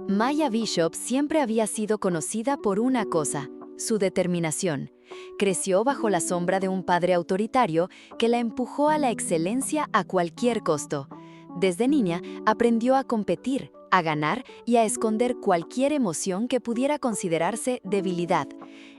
Maya Bishop siempre había sido conocida por una cosa, su determinación. Creció bajo la sombra de un padre autoritario que la empujó a la excelencia a cualquier costo. Desde niña aprendió a competir, a ganar y a esconder cualquier emoción que pudiera considerarse debilidad.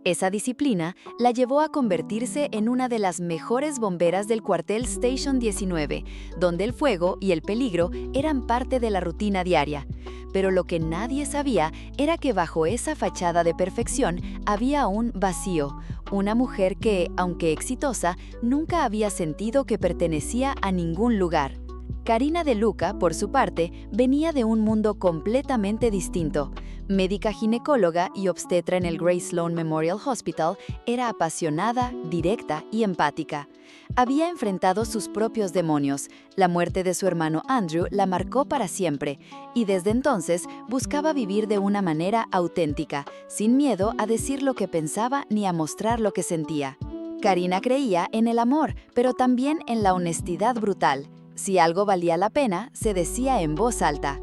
Esa disciplina la llevó a convertirse en una de las mejores bomberas del cuartel Station 19, donde el fuego y el peligro eran parte de la rutina diaria. Pero lo que nadie sabía era que bajo esa fachada de perfección había un vacío, una mujer que, aunque exitosa, nunca había sentido que pertenecía a ningún lugar. Karina De Luca, por su parte, venía de un mundo completamente distinto. Médica ginecóloga y obstetra en el Grace Sloan Memorial Hospital, era apasionada, directa y empática. Había enfrentado sus propios demonios. La muerte de su hermano Andrew la marcó para siempre, y desde entonces buscaba vivir de una manera auténtica, sin miedo a decir lo que pensaba ni a mostrar lo que sentía. Karina creía en el amor, pero también en la honestidad brutal. Si algo valía la pena, se decía en voz alta.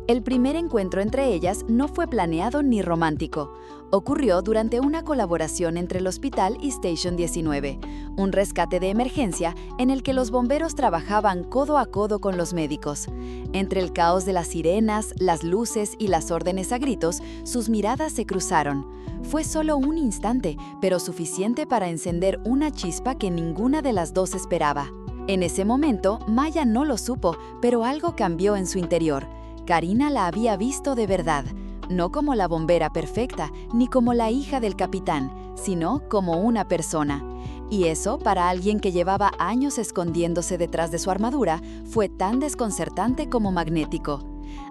El primer encuentro entre ellas no fue planeado ni romántico. Ocurrió durante una colaboración entre el hospital y Station 19, un rescate de emergencia en el que los bomberos trabajaban codo a codo con los médicos. Entre el caos de las sirenas, las luces y las órdenes a gritos, sus miradas se cruzaron. Fue solo un instante, pero suficiente para encender una chispa que ninguna de las dos esperaba. En ese momento, Maya no lo supo, pero algo cambió en su interior. Karina la había visto de verdad, no como la bombera perfecta, ni como la hija del capitán, sino como una persona. Y eso, para alguien que llevaba años escondiéndose detrás de su armadura, fue tan desconcertante como magnético.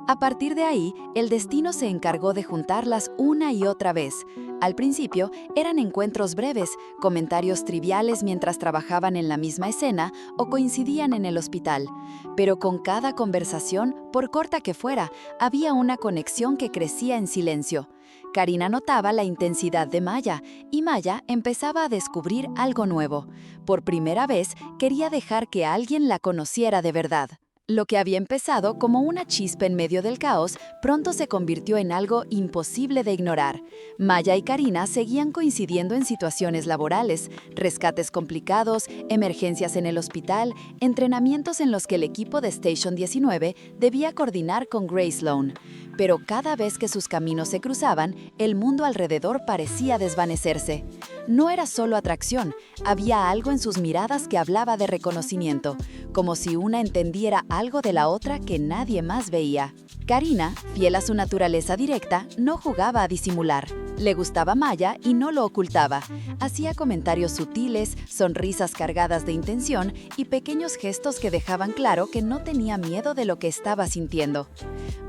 A partir de ahí, el destino se encargó de juntarlas una y otra vez. Al principio, eran encuentros breves, comentarios triviales mientras trabajaban en la misma escena o coincidían en el hospital. Pero con cada conversación, por corta que fuera, había una conexión que crecía en silencio. Karina notaba la intensidad de Maya, y Maya empezaba a descubrir algo nuevo. Por primera vez, quería dejar que alguien la conociera de verdad. Lo que había empezado como una chispa en medio del caos, pronto se convirtió en algo imposible de ignorar. Maya y Karina seguían coincidiendo en situaciones laborales, rescates complicados, emergencias en el hospital, entrenamientos en los que el equipo de Station 19 debía coordinar con Grace Sloan. Pero cada vez que sus caminos se cruzaban, el mundo alrededor parecía desvanecerse. No era solo atracción, había algo en sus miradas que hablaba de reconocimiento, como si una entendiera algo de la otra que nadie más veía. Karina, fiel a su naturaleza directa, no jugaba a disimular. Le gustaba Maya y no lo ocultaba. Hacía comentarios sutiles, sonrisas cargadas de intención y pequeños gestos que dejaban claro que no tenía miedo de lo que estaba sintiendo.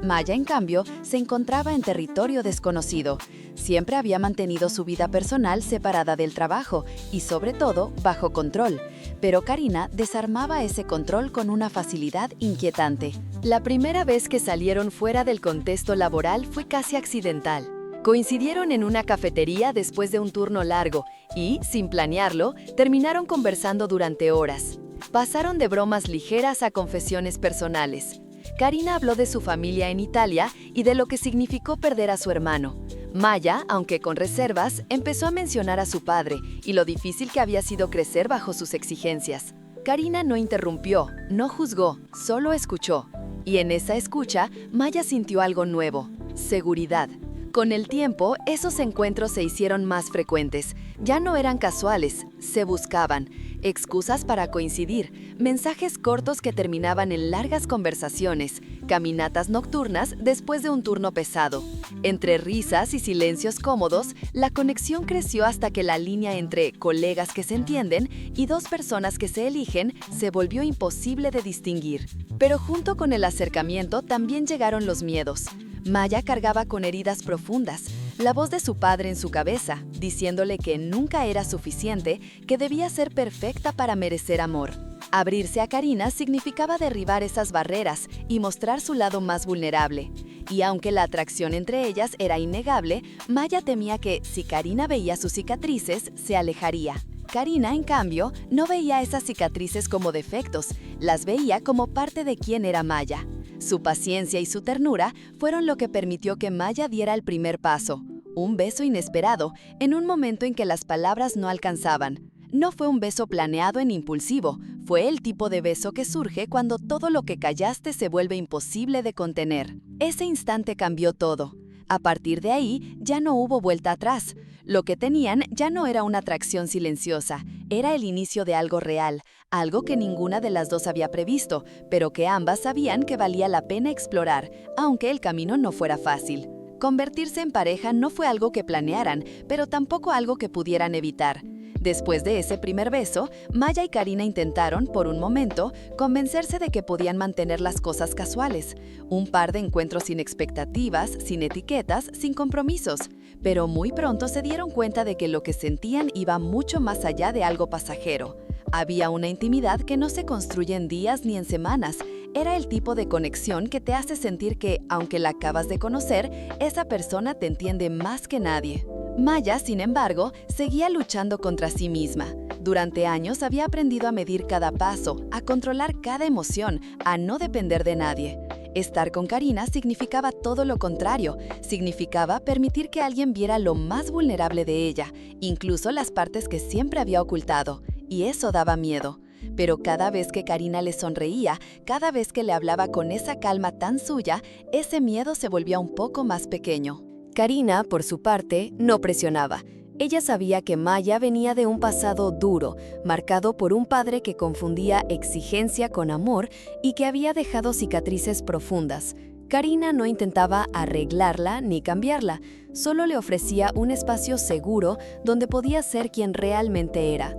Maya, en cambio, se encontraba en territorio desconocido. Siempre había mantenido su vida personal separada del trabajo y, sobre todo, bajo control. Pero Karina desarmaba ese control con una facilidad inquietante. La primera vez que salieron fuera del contexto laboral fue casi accidental. Coincidieron en una cafetería después de un turno largo y, sin planearlo, terminaron conversando durante horas. Pasaron de bromas ligeras a confesiones personales. Karina habló de su familia en Italia y de lo que significó perder a su hermano. Maya, aunque con reservas, empezó a mencionar a su padre y lo difícil que había sido crecer bajo sus exigencias. Karina no interrumpió, no juzgó, solo escuchó. Y en esa escucha, Maya sintió algo nuevo: seguridad. Con el tiempo, esos encuentros se hicieron más frecuentes. Ya no eran casuales, se buscaban. Excusas para coincidir, mensajes cortos que terminaban en largas conversaciones, caminatas nocturnas después de un turno pesado. Entre risas y silencios cómodos, la conexión creció hasta que la línea entre colegas que se entienden y dos personas que se eligen se volvió imposible de distinguir. Pero junto con el acercamiento también llegaron los miedos. Maya cargaba con heridas profundas, la voz de su padre en su cabeza, diciéndole que nunca era suficiente, que debía ser perfecta para merecer amor. Abrirse a Karina significaba derribar esas barreras y mostrar su lado más vulnerable. Y aunque la atracción entre ellas era innegable, Maya temía que, si Karina veía sus cicatrices, se alejaría. Karina, en cambio, no veía esas cicatrices como defectos, las veía como parte de quién era Maya. Su paciencia y su ternura fueron lo que permitió que Maya diera el primer paso, un beso inesperado, en un momento en que las palabras no alcanzaban. No fue un beso planeado ni impulsivo, fue el tipo de beso que surge cuando todo lo que callaste se vuelve imposible de contener. Ese instante cambió todo. A partir de ahí, ya no hubo vuelta atrás. Lo que tenían ya no era una atracción silenciosa, era el inicio de algo real, algo que ninguna de las dos había previsto, pero que ambas sabían que valía la pena explorar, aunque el camino no fuera fácil. Convertirse en pareja no fue algo que planearan, pero tampoco algo que pudieran evitar. Después de ese primer beso, Maya y Karina intentaron, por un momento, convencerse de que podían mantener las cosas casuales. Un par de encuentros sin expectativas, sin etiquetas, sin compromisos. Pero muy pronto se dieron cuenta de que lo que sentían iba mucho más allá de algo pasajero. Había una intimidad que no se construye en días ni en semanas. Era el tipo de conexión que te hace sentir que, aunque la acabas de conocer, esa persona te entiende más que nadie. Maya, sin embargo, seguía luchando contra sí misma. Durante años había aprendido a medir cada paso, a controlar cada emoción, a no depender de nadie. Estar con Karina significaba todo lo contrario, significaba permitir que alguien viera lo más vulnerable de ella, incluso las partes que siempre había ocultado, y eso daba miedo. Pero cada vez que Karina le sonreía, cada vez que le hablaba con esa calma tan suya, ese miedo se volvía un poco más pequeño. Karina, por su parte, no presionaba. Ella sabía que Maya venía de un pasado duro, marcado por un padre que confundía exigencia con amor y que había dejado cicatrices profundas. Karina no intentaba arreglarla ni cambiarla, solo le ofrecía un espacio seguro donde podía ser quien realmente era.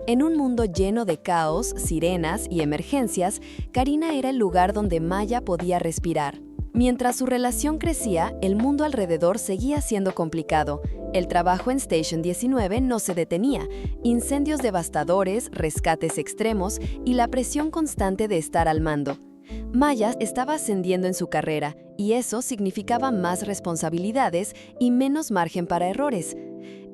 En un mundo lleno de caos, sirenas y emergencias, Karina era el lugar donde Maya podía respirar. Mientras su relación crecía, el mundo alrededor seguía siendo complicado. El trabajo en Station 19 no se detenía. Incendios devastadores, rescates extremos y la presión constante de estar al mando. Maya estaba ascendiendo en su carrera y eso significaba más responsabilidades y menos margen para errores.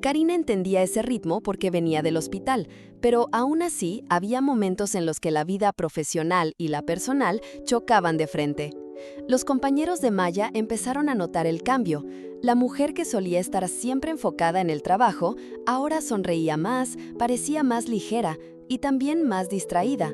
Karina entendía ese ritmo porque venía del hospital, pero aún así había momentos en los que la vida profesional y la personal chocaban de frente. Los compañeros de Maya empezaron a notar el cambio. La mujer que solía estar siempre enfocada en el trabajo, ahora sonreía más, parecía más ligera y también más distraída.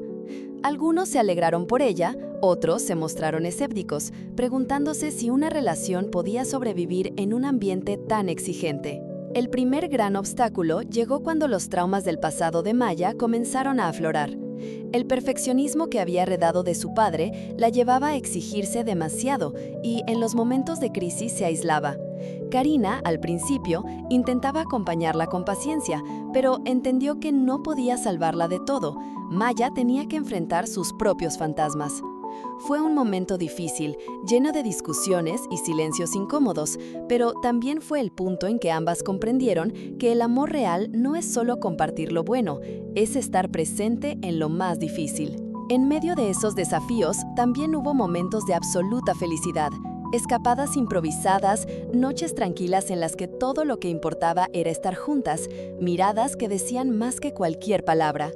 Algunos se alegraron por ella, otros se mostraron escépticos, preguntándose si una relación podía sobrevivir en un ambiente tan exigente. El primer gran obstáculo llegó cuando los traumas del pasado de Maya comenzaron a aflorar. El perfeccionismo que había heredado de su padre la llevaba a exigirse demasiado y en los momentos de crisis se aislaba. Karina, al principio, intentaba acompañarla con paciencia, pero entendió que no podía salvarla de todo. Maya tenía que enfrentar sus propios fantasmas. Fue un momento difícil, lleno de discusiones y silencios incómodos, pero también fue el punto en que ambas comprendieron que el amor real no es solo compartir lo bueno, es estar presente en lo más difícil. En medio de esos desafíos, también hubo momentos de absoluta felicidad. Escapadas improvisadas, noches tranquilas en las que todo lo que importaba era estar juntas, miradas que decían más que cualquier palabra.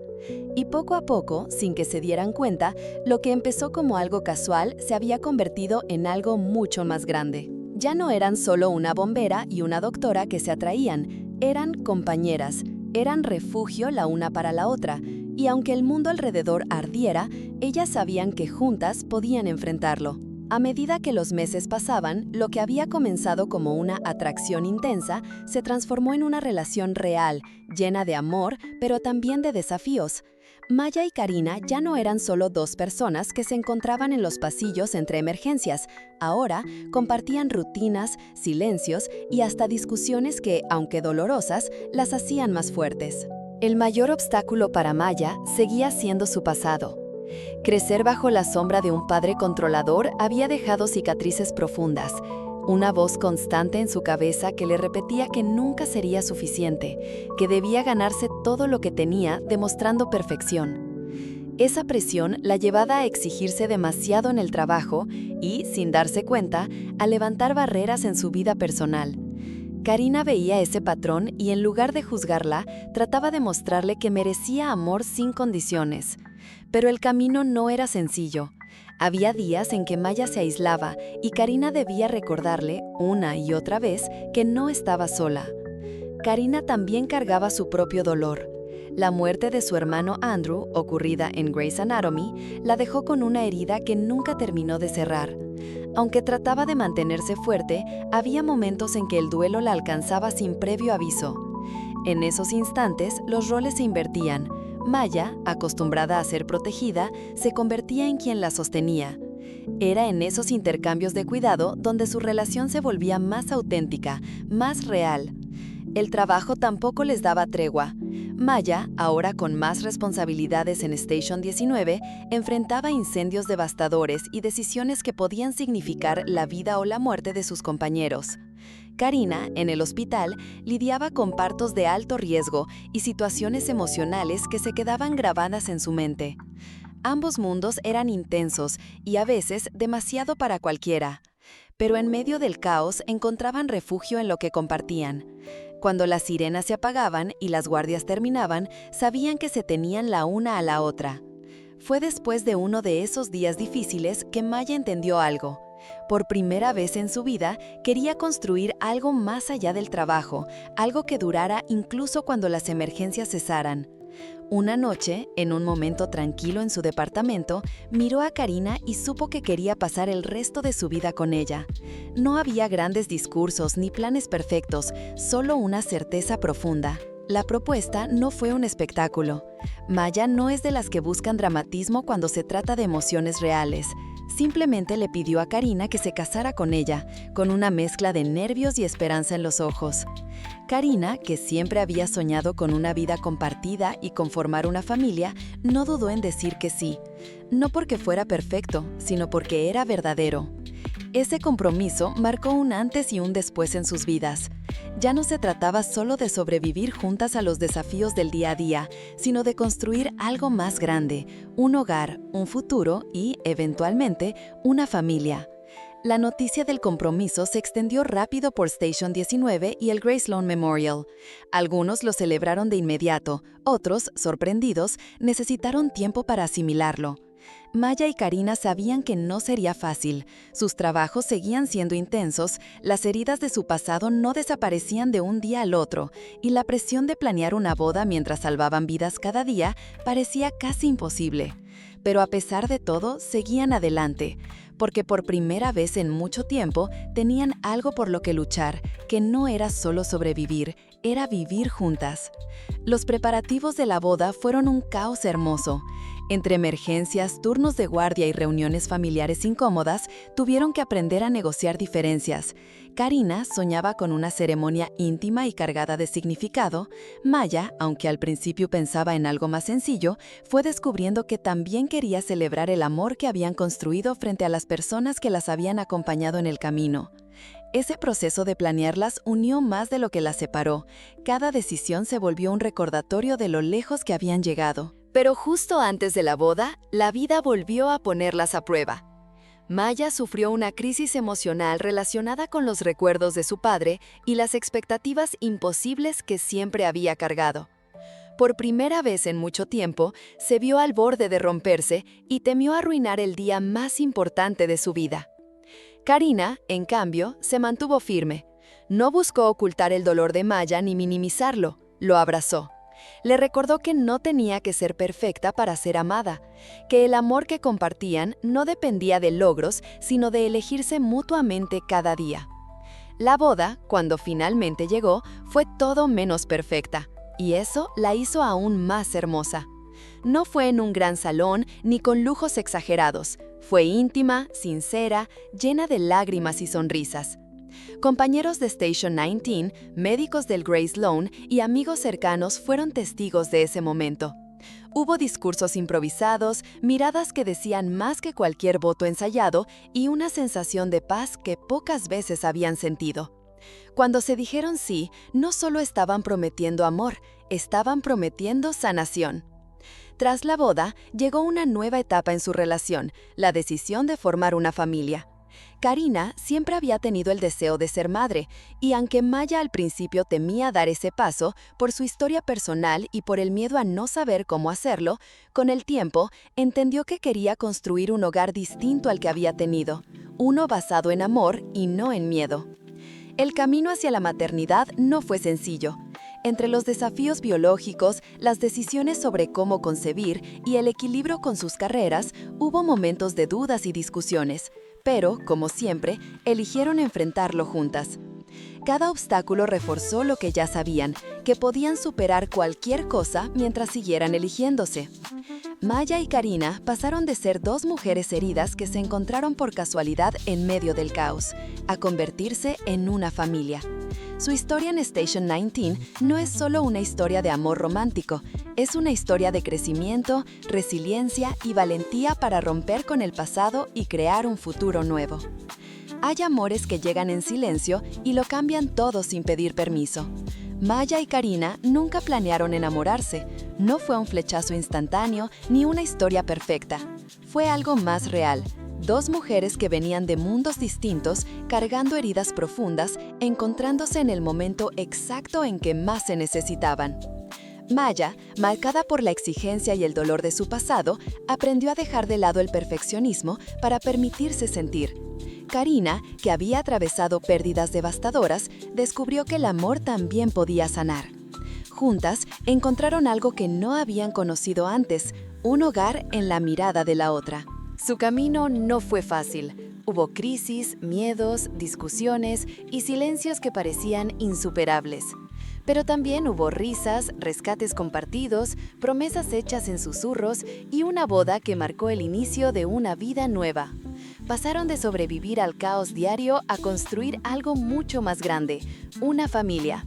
Y poco a poco, sin que se dieran cuenta, lo que empezó como algo casual se había convertido en algo mucho más grande. Ya no eran solo una bombera y una doctora que se atraían, eran compañeras, eran refugio la una para la otra, y aunque el mundo alrededor ardiera, ellas sabían que juntas podían enfrentarlo. A medida que los meses pasaban, lo que había comenzado como una atracción intensa se transformó en una relación real, llena de amor, pero también de desafíos. Maya y Karina ya no eran solo dos personas que se encontraban en los pasillos entre emergencias. Ahora compartían rutinas, silencios y hasta discusiones que, aunque dolorosas, las hacían más fuertes. El mayor obstáculo para Maya seguía siendo su pasado. Crecer bajo la sombra de un padre controlador había dejado cicatrices profundas, una voz constante en su cabeza que le repetía que nunca sería suficiente, que debía ganarse todo lo que tenía demostrando perfección. Esa presión la llevaba a exigirse demasiado en el trabajo y, sin darse cuenta, a levantar barreras en su vida personal. Karina veía ese patrón y en lugar de juzgarla, trataba de mostrarle que merecía amor sin condiciones. Pero el camino no era sencillo. Había días en que Maya se aislaba y Karina debía recordarle una y otra vez que no estaba sola. Karina también cargaba su propio dolor. La muerte de su hermano Andrew, ocurrida en Grey's Anatomy, la dejó con una herida que nunca terminó de cerrar. Aunque trataba de mantenerse fuerte, había momentos en que el duelo la alcanzaba sin previo aviso. En esos instantes, los roles se invertían. Maya, acostumbrada a ser protegida, se convertía en quien la sostenía. Era en esos intercambios de cuidado donde su relación se volvía más auténtica, más real. El trabajo tampoco les daba tregua. Maya, ahora con más responsabilidades en Station 19, enfrentaba incendios devastadores y decisiones que podían significar la vida o la muerte de sus compañeros. Karina, en el hospital, lidiaba con partos de alto riesgo y situaciones emocionales que se quedaban grabadas en su mente. Ambos mundos eran intensos y a veces demasiado para cualquiera. Pero en medio del caos encontraban refugio en lo que compartían. Cuando las sirenas se apagaban y las guardias terminaban, sabían que se tenían la una a la otra. Fue después de uno de esos días difíciles que Maya entendió algo. Por primera vez en su vida, quería construir algo más allá del trabajo, algo que durara incluso cuando las emergencias cesaran. Una noche, en un momento tranquilo en su departamento, miró a Karina y supo que quería pasar el resto de su vida con ella. No había grandes discursos ni planes perfectos, solo una certeza profunda. La propuesta no fue un espectáculo. Maya no es de las que buscan dramatismo cuando se trata de emociones reales. Simplemente le pidió a Karina que se casara con ella, con una mezcla de nervios y esperanza en los ojos. Karina, que siempre había soñado con una vida compartida y con formar una familia, no dudó en decir que sí. No porque fuera perfecto, sino porque era verdadero. Ese compromiso marcó un antes y un después en sus vidas. Ya no se trataba solo de sobrevivir juntas a los desafíos del día a día, sino de construir algo más grande, un hogar, un futuro y, eventualmente, una familia. La noticia del compromiso se extendió rápido por Station 19 y el Grey Sloan Memorial. Algunos lo celebraron de inmediato, otros, sorprendidos, necesitaron tiempo para asimilarlo. Maya y Karina sabían que no sería fácil. Sus trabajos seguían siendo intensos, las heridas de su pasado no desaparecían de un día al otro, y la presión de planear una boda mientras salvaban vidas cada día parecía casi imposible. Pero a pesar de todo, seguían adelante, porque por primera vez en mucho tiempo tenían algo por lo que luchar, que no era solo sobrevivir, era vivir juntas. Los preparativos de la boda fueron un caos hermoso. Entre emergencias, turnos de guardia y reuniones familiares incómodas, tuvieron que aprender a negociar diferencias. Karina soñaba con una ceremonia íntima y cargada de significado. Maya, aunque al principio pensaba en algo más sencillo, fue descubriendo que también quería celebrar el amor que habían construido frente a las personas que las habían acompañado en el camino. Ese proceso de planearlas unió más de lo que las separó. Cada decisión se volvió un recordatorio de lo lejos que habían llegado. Pero justo antes de la boda, la vida volvió a ponerlas a prueba. Maya sufrió una crisis emocional relacionada con los recuerdos de su padre y las expectativas imposibles que siempre había cargado. Por primera vez en mucho tiempo, se vio al borde de romperse y temió arruinar el día más importante de su vida. Karina, en cambio, se mantuvo firme. No buscó ocultar el dolor de Maya ni minimizarlo, lo abrazó. Le recordó que no tenía que ser perfecta para ser amada, que el amor que compartían no dependía de logros, sino de elegirse mutuamente cada día. La boda, cuando finalmente llegó, fue todo menos perfecta, y eso la hizo aún más hermosa. No fue en un gran salón ni con lujos exagerados, fue íntima, sincera, llena de lágrimas y sonrisas. Compañeros de Station 19, médicos del Grey Sloan y amigos cercanos fueron testigos de ese momento. Hubo discursos improvisados, miradas que decían más que cualquier voto ensayado y una sensación de paz que pocas veces habían sentido. Cuando se dijeron sí, no solo estaban prometiendo amor, estaban prometiendo sanación. Tras la boda, llegó una nueva etapa en su relación, la decisión de formar una familia. Karina siempre había tenido el deseo de ser madre, y aunque Maya al principio temía dar ese paso por su historia personal y por el miedo a no saber cómo hacerlo, con el tiempo entendió que quería construir un hogar distinto al que había tenido, uno basado en amor y no en miedo. El camino hacia la maternidad no fue sencillo. Entre los desafíos biológicos, las decisiones sobre cómo concebir y el equilibrio con sus carreras, hubo momentos de dudas y discusiones, pero, como siempre, eligieron enfrentarlo juntas. Cada obstáculo reforzó lo que ya sabían, que podían superar cualquier cosa mientras siguieran eligiéndose. Maya y Karina pasaron de ser dos mujeres heridas que se encontraron por casualidad en medio del caos, a convertirse en una familia. Su historia en Station 19 no es solo una historia de amor romántico, es una historia de crecimiento, resiliencia y valentía para romper con el pasado y crear un futuro nuevo. Hay amores que llegan en silencio y lo cambian todo sin pedir permiso. Maya y Karina nunca planearon enamorarse. No fue un flechazo instantáneo ni una historia perfecta. Fue algo más real. Dos mujeres que venían de mundos distintos, cargando heridas profundas, encontrándose en el momento exacto en que más se necesitaban. Maya, marcada por la exigencia y el dolor de su pasado, aprendió a dejar de lado el perfeccionismo para permitirse sentir. Karina, que había atravesado pérdidas devastadoras, descubrió que el amor también podía sanar. Juntas, encontraron algo que no habían conocido antes, un hogar en la mirada de la otra. Su camino no fue fácil. Hubo crisis, miedos, discusiones y silencios que parecían insuperables. Pero también hubo risas, rescates compartidos, promesas hechas en susurros y una boda que marcó el inicio de una vida nueva. Pasaron de sobrevivir al caos diario a construir algo mucho más grande, una familia.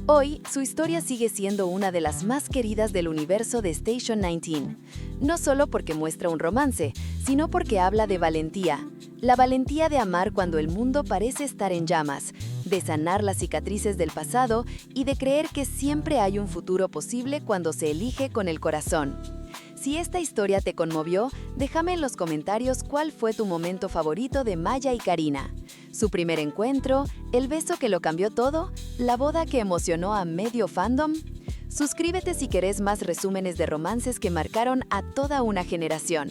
Hoy, su historia sigue siendo una de las más queridas del universo de Station 19. No solo porque muestra un romance, sino porque habla de valentía. La valentía de amar cuando el mundo parece estar en llamas, de sanar las cicatrices del pasado y de creer que siempre hay un futuro posible cuando se elige con el corazón. Si esta historia te conmovió, déjame en los comentarios cuál fue tu momento favorito de Maya y Karina. ¿Su primer encuentro? ¿El beso que lo cambió todo? ¿La boda que emocionó a medio fandom? Suscríbete si querés más resúmenes de romances que marcaron a toda una generación.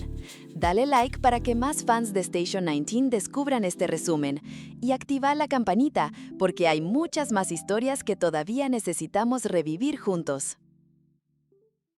Dale like para que más fans de Station 19 descubran este resumen. Y activa la campanita, porque hay muchas más historias que todavía necesitamos revivir juntos.